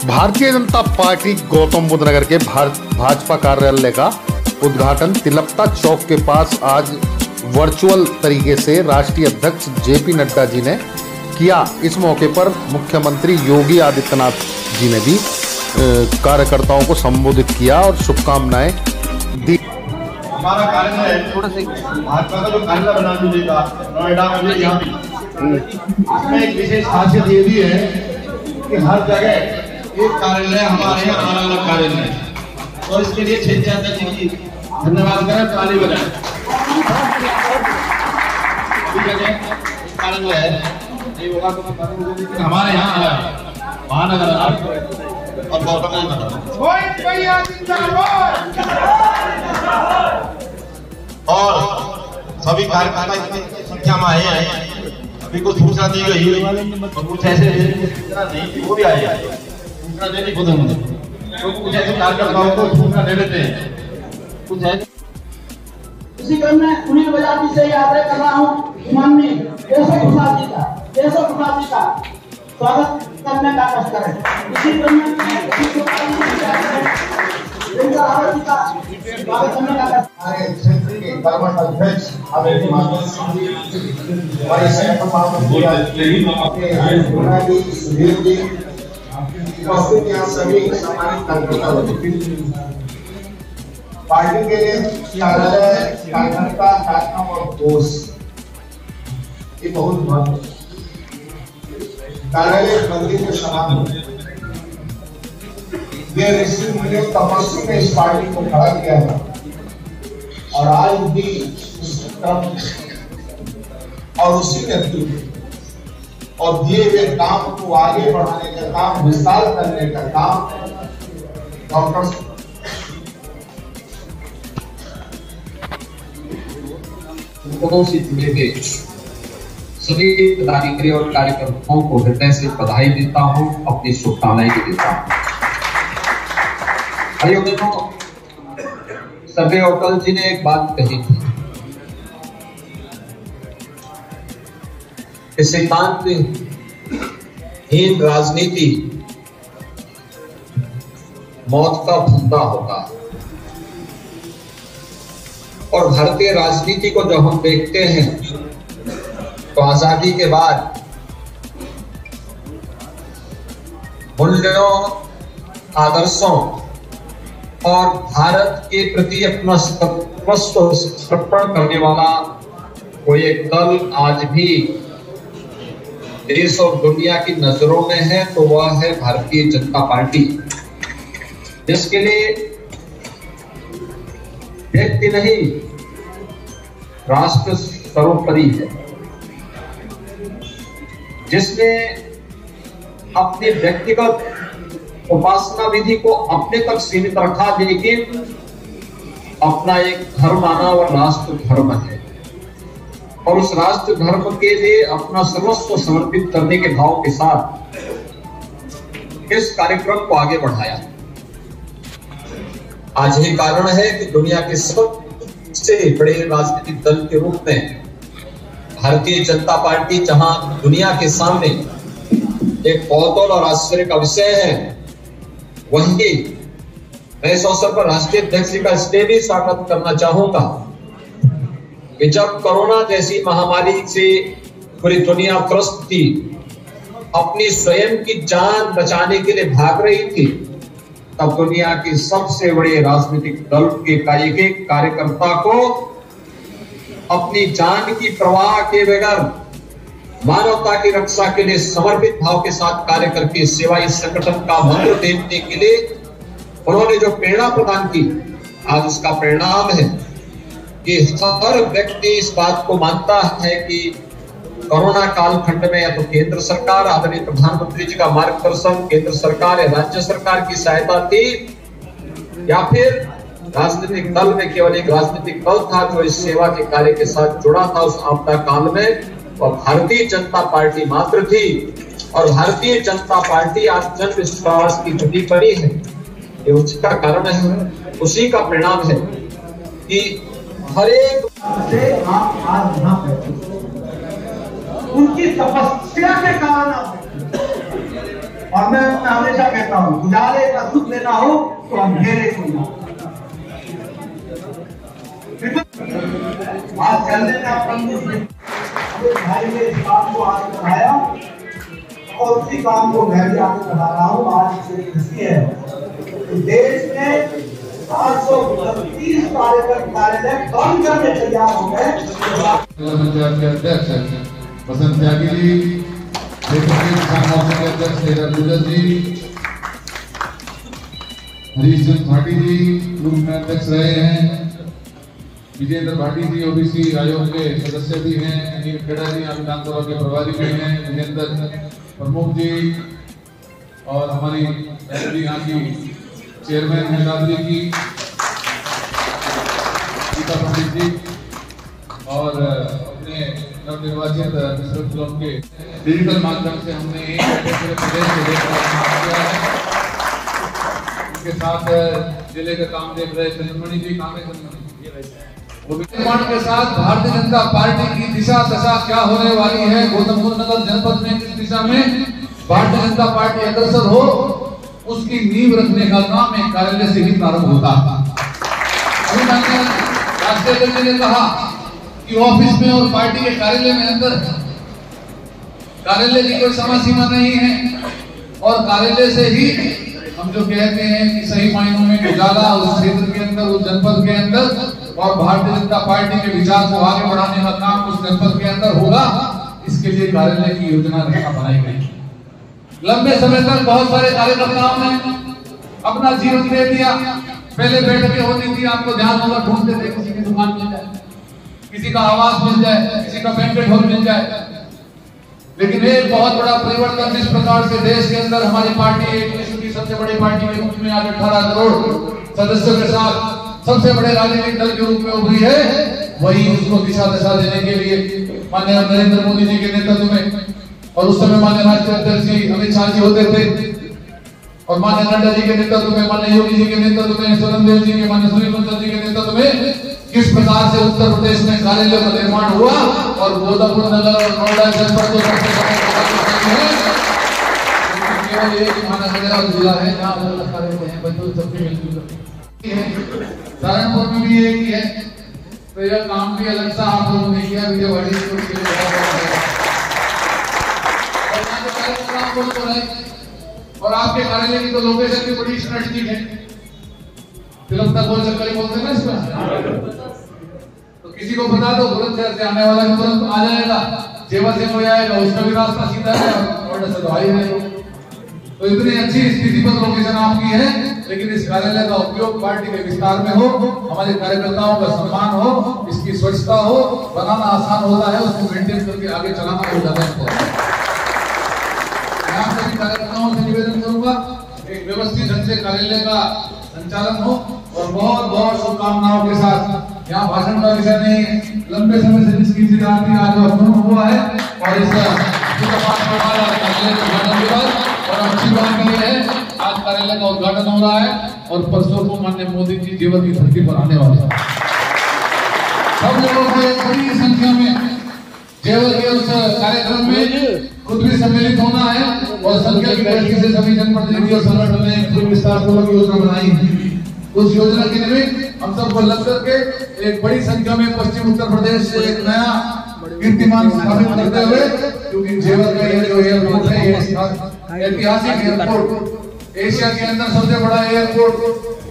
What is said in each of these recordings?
Bharatiya Janata party Gautam Buddha नगर के भाजपा कार्यालय का उद्घाटन तिलकता चौक के पास आज वर्चुअल तरीके से राष्ट्रीय अध्यक्ष जेपी नड्डा जी ने किया। इस मौके पर मुख्यमंत्री योगी आदित्यनाथ जी ने भी कार्यकर्ताओं को संबोधित किया और शुभकामनाएं दी। हमारा कार्यालय भाजपा का जो कार्यालय बना दीजिएगा नोएडा में, यहाँ भी इसमें एक विशेष खासियत ये भी है कि हर जगह एक कार्यालय हमारे यहाँ अलग अलग कार्यालय है, और इसके लिए क्षेत्राध्यक्ष जी की धन्यवाद करें, ताली बजाएं। कार्यालय है हमारे यहाँ है महानगर और गौतम और सभी कार्यकर्ता इतनी संख्या में आए हैं। अभी कुछ सूचना दी गई और कुछ ऐसे नहीं वो भी आए सूचना देनी खुद हम तो कुछ ऐसे कार्यकर्ताओं को सूचना दे देते हैं कुछ ऐसे। इसी क्रम में उन्हीं वजह से आग्रह कर रहा हूँ माननीय केशव प्रसाद जी का स्वागत करने का कष्ट करें। इसी क्रम में हमारे क्षेत्र के कर्मठ अध्यक्ष हमारे सभी सम्मानित पार्टी के लिए कार्यकर्ता कार्यक्रम और कोष ये बहुत महत्व कार्यालय मंदिर के समान ये ऋषि मुनि तपस्वी ने इस पार्टी को खड़ा किया है और आज भी उस क्रम और उसी नेतृत्व और दिए हुए काम को आगे बढ़ाने का काम, विस्तार करने का काम डॉक्टर से जुड़े हुए सभी पदाधिकारी और कार्यकर्ताओं को हृदय से बधाई देता हूं, अपनी शुभकामनाएं भी देता हूं। भाइयों बहनों, सर्वे अटल जी ने एक बात कही थी कि सिद्धांतहीन राजनीति मौत का फंदा होगा। और भारतीय राजनीति को जब हम देखते हैं तो आजादी के बाद मूल्यों, आदर्शों और भारत के प्रति अपना सर्वस्व समर्पण करने वाला कोई एक दल आज भी देश और दुनिया की नजरों में है तो वह है भारतीय जनता पार्टी, जिसके लिए व्यक्ति नहीं राष्ट्र सर्वोपरि है, जिसने अपनी व्यक्तिगत उपासना विधि को अपने तक सीमित रखा, लेकिन अपना एक धर्म माना और राष्ट्र धर्म है, और उस राष्ट्र धर्म के लिए अपना सर्वस्व समर्पित करने के भाव के साथ इस कार्यक्रम को आगे बढ़ाया। आज यही कारण है कि दुनिया के सबसे बड़े राजनीतिक दल के रूप में भारतीय जनता पार्टी जहां दुनिया के सामने एक कौतूहल और आश्चर्य का विषय है, वहीं मैं इस अवसर पर राष्ट्रीय अध्यक्ष जी का इसलिए भी स्वागत करना चाहूंगा कि जब कोरोना जैसी महामारी से पूरी दुनिया त्रस्त थी, अपनी स्वयं की जान बचाने के लिए भाग रही थी, तब दुनिया के सबसे बड़े राजनीतिक दल के एक एक कार्यकर्ता को अपनी जान की परवाह के बगैर मानवता की रक्षा के लिए समर्पित भाव के साथ कार्य करके सेवा इस संगठन का मंत्र देने के लिए उन्होंने जो प्रेरणा प्रदान की, आज उसका परिणाम है कि हर व्यक्ति इस बात को मानता है कि कोरोना कालखंड में या तो केंद्र सरकार, आदरणीय प्रधानमंत्री जी का मार्गदर्शन, केंद्र सरकार या राज्य सरकार की सहायता थी, या फिर राजनीतिक दल में केवल एक राजनीतिक दल था जो इस सेवा के कार्य के साथ जुड़ा था उस आपदा काल में, और भारतीय जनता पार्टी मात्र थी। और भारतीय जनता पार्टी आज जन विश्वास की जुटी पड़ी है। ये उसका कारण है, उसी का परिणाम है कि हर एक से आप आज यहाँ बैठे, उनकी तपस्या के कारण आप बैठे। और मैं हमेशा कहता हूँ उजाले का सुख लेना हो तो अंधेरे को ना। आज चलने में अपने भाई ने इस काम को आगे बढ़ाया और उसी काम को मैं भी आगे बढ़ा रहा हूँ। आज से खुशी है देश में 732 कार्यालय बंद करने तैयार हो गए। पंचायत के अध्यक्ष बसंत त्यागी जी, किसान मोर्चा के अध्यक्ष रघुवर जी, हरीश चंद भाटी जी ग्रुप में अध्यक्ष रहे हैं, विजेंद्र भाटी जी ओबीसी आयोग के सदस्य भी हैं, अनिल खेड़ा जी विधानसभा के प्रभारी भी हैं, विजेंद्र प्रमुख जी और हमारी यहाँ की चेयरमैन है दादरी की गीता पंडित जी और अपने नवनिर्वाचित मिश्रित ब्लॉक के डिजिटल माध्यम से हमने एक पूरे प्रदेश से किया है। उनके साथ जिले का काम देख रहे चंद्रमणि जी, काम है निर्माण के साथ भारतीय जनता पार्टी की दिशा दशा क्या होने वाली है, गौतम बुद्ध नगर जनपद में किस दिशा में भारतीय जनता पार्टी अग्रसर हो, उसकी नींव रखने का काम एक कार्यालय से ही प्रारंभ होता है। राष्ट्रीय अध्यक्ष ने कहा कि ऑफिस में और पार्टी के कार्यालय में अंतर कार्यालय की कोई समय सीमा नहीं है और कार्यालय से ही हम जो कहते हैं कि सही मायनों में उजाला उस क्षेत्र के अंदर, उस जनपद के अंदर और भारतीय जनता पार्टी के विचार को आगे बढ़ाने का काम उस जनपद के अंदर होगा। इसके लिए कार्यालय की योजना बनाई गई। लंबे समय तक बहुत सारे कार्यकर्ताओं ने अपना जीवन दे दिया। पहले बैठकें होती थी, आपको ध्यान होगा, ढूंढते थे किसी की दुकान मिल जाए, किसी का आवास मिल जाए, किसी का बैंकेट हॉल मिल जाए। लेकिन एक बहुत बड़ा परिवर्तन जिस प्रकार से देश के अंदर हमारी पार्टी एक विश्व की सबसे बड़ी पार्टी के रूप में आज 18 करोड़ सदस्यों के साथ सबसे बड़े राजनीतिक दल के रूप में उभरी है, वही उसको दिशा दशा देने के लिए माननीय नरेंद्र मोदी जी के नेतृत्व में और उस समय माननीय राष्ट्रीय अध्यक्ष जी अमित शाह जी होते थे और माननीय नड्डा जी के नेतृत्व में, माननीय योगी जी के नेतृत्व में, सोनमदेव जी के, माननीय सुनील बंसल जी के नेतृत्व में किस प्रकार से उत्तर प्रदेश में कार्यालय का निर्माण हुआ और गौतम बुद्ध नगर और नोएडा जनपद को केवल एक महानगर जिला है जहाँ कार्यालय है, बच्चों सबके मिलजुल सहारनपुर में भी एक ही है। तो यह काम भी अलग सा आप लोगों ने किया विजयवाड़ी के लिए और आपके कार्यालय की तो लोकेशन भी बड़ी स्ट्रेटेजिक है। फिल्म तक बोल चक्कर बोलते हैं ना इसमें, तो किसी को बता दो बुलंदशहर से आने वाला भी तुरंत आ जाएगा, जेवर से कोई आएगा उसका भी रास्ता सीधा है और से दवाई है। तो इतनी अच्छी स्थिति पर लोकेशन आपकी है, लेकिन इस कार्यालय का उपयोग पार्टी के विस्तार में हो, हमारे कार्यकर्ताओं का सम्मान हो, इसकी स्वच्छता हो, बनाना आसान होता है, उसको मेंटेन करके आगे चलाना बहुत ज्यादा इम्पोर्टेंट है। मैं आप सभी कार्यकर्ताओं से निवेदन करूंगा एक व्यवस्थित ढंग से कार्यालय का संचालन हो और बहुत बहुत शुभकामनाओं के साथ। यहाँ भाषण का विषय नहीं है, लंबे समय से जिसकी जिम्मेदारी आज अनुभव हुआ है और इस और अच्छी बात यह है आज कार्यालय का उद्घाटन हो रहा है और परसों को माननीय मोदी जी जेवर की धरती पर आने वाले हैं। सब लोगों को बड़ी संख्या में जेवर के उस कार्यक्रम में खुद भी सम्मिलित होना है और संख्या की दृष्टि से सभी जनप्रतिनिधि और संगठन ने पूरी विस्तारपूर्वक योजना बनाई है। उस योजना के निमित्त हम सबको लग करके एक बड़ी संख्या में पश्चिम उत्तर प्रदेश से एक नया कीर्तिमान स्थापित करते हुए, क्योंकि जेवर का ये जो एयरपोर्ट है ये ऐतिहासिक एयरपोर्ट, एशिया के अंदर सबसे बड़ा एयरपोर्ट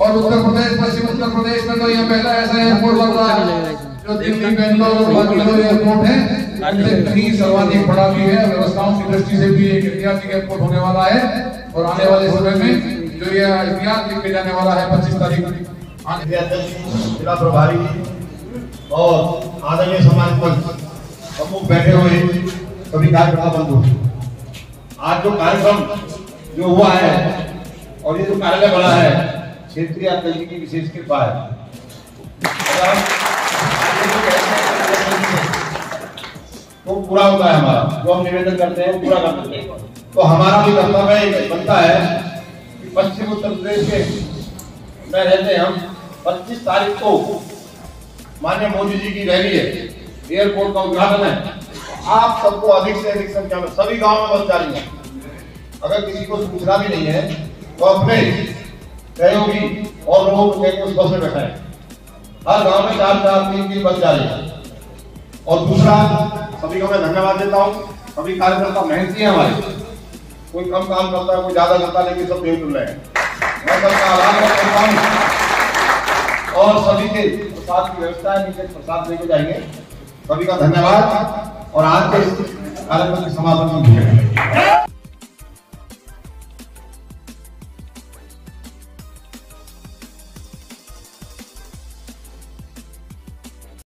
और उत्तर प्रदेश पश्चिम उत्तर प्रदेश में तो यह पहला ऐसा एयरपोर्ट बन रहा है जो दिल्ली, बेंगलोर और बाकी जो एयरपोर्ट है कहीं सर्वाधिक बड़ा भी है। व्यवस्थाओं की दृष्टि से भी एक ऐतिहासिक एयरपोर्ट होने वाला है और आने वाले समय में जो ये इतिहास लिखे जाने वाला है 25 तारीख जिला प्रभारी और आदरणीय समाज मंच प्रमुख बैठे हुए सभी कार्यकर्ता बंधु, आज जो कार्यक्रम जो हुआ है और ये जो कार्यालय बना है क्षेत्रीय अध्यक्ष की विशेष कृपा है। तो पूरा होता है हमारा जो हम निवेदन करते हैं पूरा करते हैं। तो हमारा भी कर्तव्य बनता है कि पश्चिम उत्तर प्रदेश के में रहते हम 25 तारीख को माननीय मोदी जी की रैली है, एयरपोर्ट का उद्घाटन है। आप सबको अधिक से अधिक संख्या में सभी गांव में बस डालेंगे, अगर किसी को सूचना भी नहीं है तो अपने सहयोगी और लोगों को कहकर उस बस में बैठाएं। हर गांव में 4-4-3-3 बस जा रही है। और दूसरा, सभी को मैं धन्यवाद देता हूँ। सभी कार्यकर्ता मेहनती हैं हमारे, कोई कम काम करता है, कोई ज्यादा करता है, लेकिन सब देवतुल्य है। मैं सबका आभार व्यक्त करता हूँ और सभी के प्रसाद की व्यवस्था है, नीचे प्रसाद लेके जाएंगे। सभी का धन्यवाद और आज के कार्यक्रम के समापन की